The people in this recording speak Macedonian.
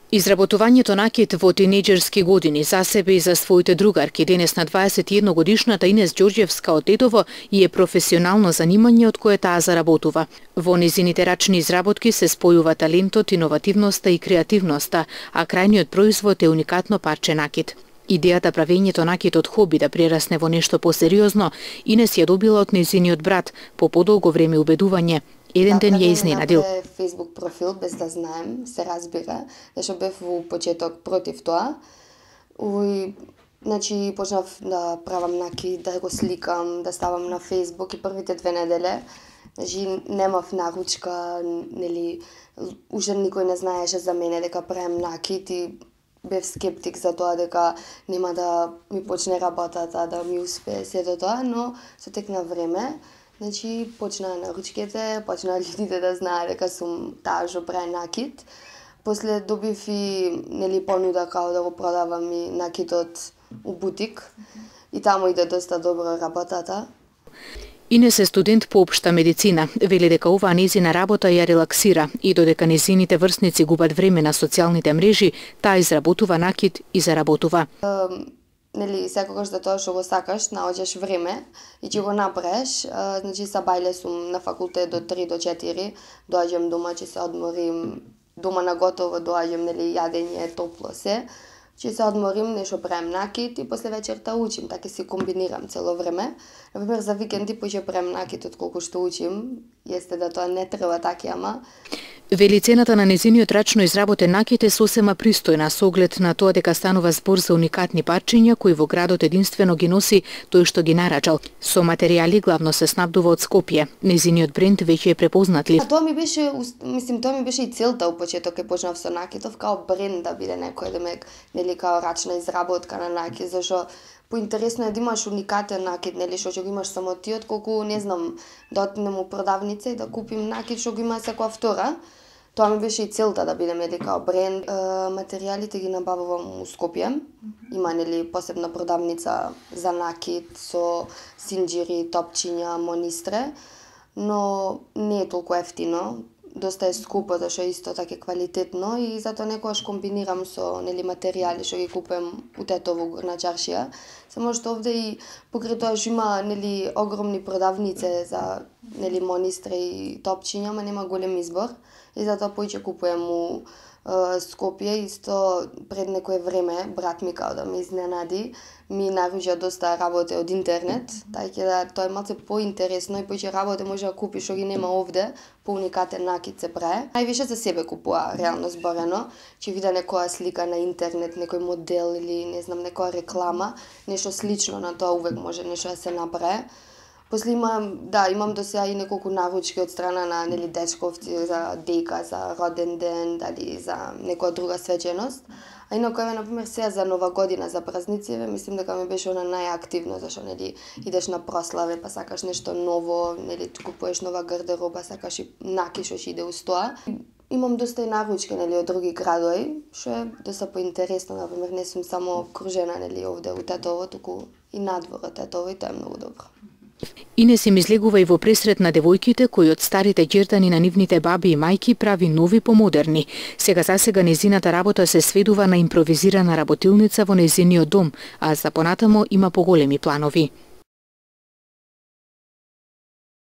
Изработувањето накид во тинеџерски години за себе и за своите другарки денес на 21 годишната Инес Ѓорѓевска од Дедово и е професионално занимање од кое таа заработува. Во незините рачни изработки се спојува талентот, иновативноста и креативноста, а крајниот производ е уникатно парче накид. Идејата правењето накид од хоби да прерасне во нешто посериозно, Инес ја добила од незиниот брат по подолго време убедување. Еден ден ја изненадил. Фейсбук профил без да знаем, се разбира, зашто бев во почеток против тоа. Значи почнав да правам накид, да го сликам, да ставам на Фейсбук и првите 2 неделе, значи немав наручка, нели, уште никој не знаеше за мене дека правам накид и бев скептик за тоа дека нема да ми почне работата, да ми успее сето тоа, но со тек на време, значи почнаа наручките, почнаа луѓето да знаат дека сум таа што прави накид. После добив и нели понуда као да го продавам и накидот у бутик и таму иде доста добро работата. Инес е студент по општа медицина. Вели дека оваа незина работа ја релаксира и додека незините врсници губат време на социјалните мрежи, таа изработува накид и заработува. Нели, секогаш за тоа што го сакаш, наоѓаш време и ќе го направиш. Значи, са бајле сум на факултет до 3 до 4, доаѓам дома, ќе се одморим, дома на готово доаѓам, нели, јадење, топло се. Ќе се одморим, нешто правам накид и после вечерта учим, така си комбинирам цело време. Например, за викенди поќе правам накид отколку што учим, јесте да тоа не треба така, ама Вели цената на незиниот рачно изработен накид е сосема пристојна со оглед на тоа дека станува збор за уникатни парчиња кои во градот единствено ги носи тој што ги нарачал. Со материјали главно се снабдува од Скопје. Незиниот бренд веќе е препознатлив. Тоа ми беше, тоа ми беше и целта у почеток кога почнав со накидов, као бренд да биде некој демек, нели као рачна изработка на накид, зашто поинтересно е да имаш уникатен накид, нели, што ќе го имаш само ти, отколку, не знам, да отидем у продавница и да купим накид што го има секоја втора. Тоа ми беше и целта да бидеме као бренд. Материјалите ги набавувам у Скопје. Има, нели, посебна продавница за накид со синџири, топчиња, монистре, но не е толку ефтино. Доста е скупо, зашто исто така е квалитетно и затоа некогаш комбинирам со, нели, материјали што ги купувам у Тетово на чаршија. Само што овде и покрај тоа што има, нели, огромни продавници за, нели, монистре и топчиња, ама нема голем избор. И затоа поиќе купувам у Скопје. Исто пред некое време брат ми као да ме изненади, ми наружа доста работи од интернет, така да тоа е малце поинтересно и поиќе работи може да купиш што ги нема овде, по уникатен накид се прави. Највише за себе купува, реално зборено, ќе вида некоја слика на интернет, некој модел или не знам некоја реклама, нешто слично на тоа увек може нешто да се направи. После имам до сега и неколку наручки од страна на, нели, дечковци за дека, за роден ден, дали за некоја друга свеченост. А инаку, например, сега за Нова година, за празници, мислим дека ми беше она најактивно, зашто, нели, идеш на прославе, па сакаш нешто ново, нели, купуваш нова гардероба, сакаш и накид што ќе иде уз тоа. Имам доста и наручки, нели, од други градови, што е доста поинтересно, например, не сум само окружена, нели, овде у Тетово, туку и надвор од Тетово и тоа е многу добро. Инес им излегува и во пресрет на девојките кои од старите ѓердани на нивните баби и мајки прави нови помодерни. Сега незината работа се сведува на импровизирана работилница во незиниот дом, а за понатамо има поголеми планови.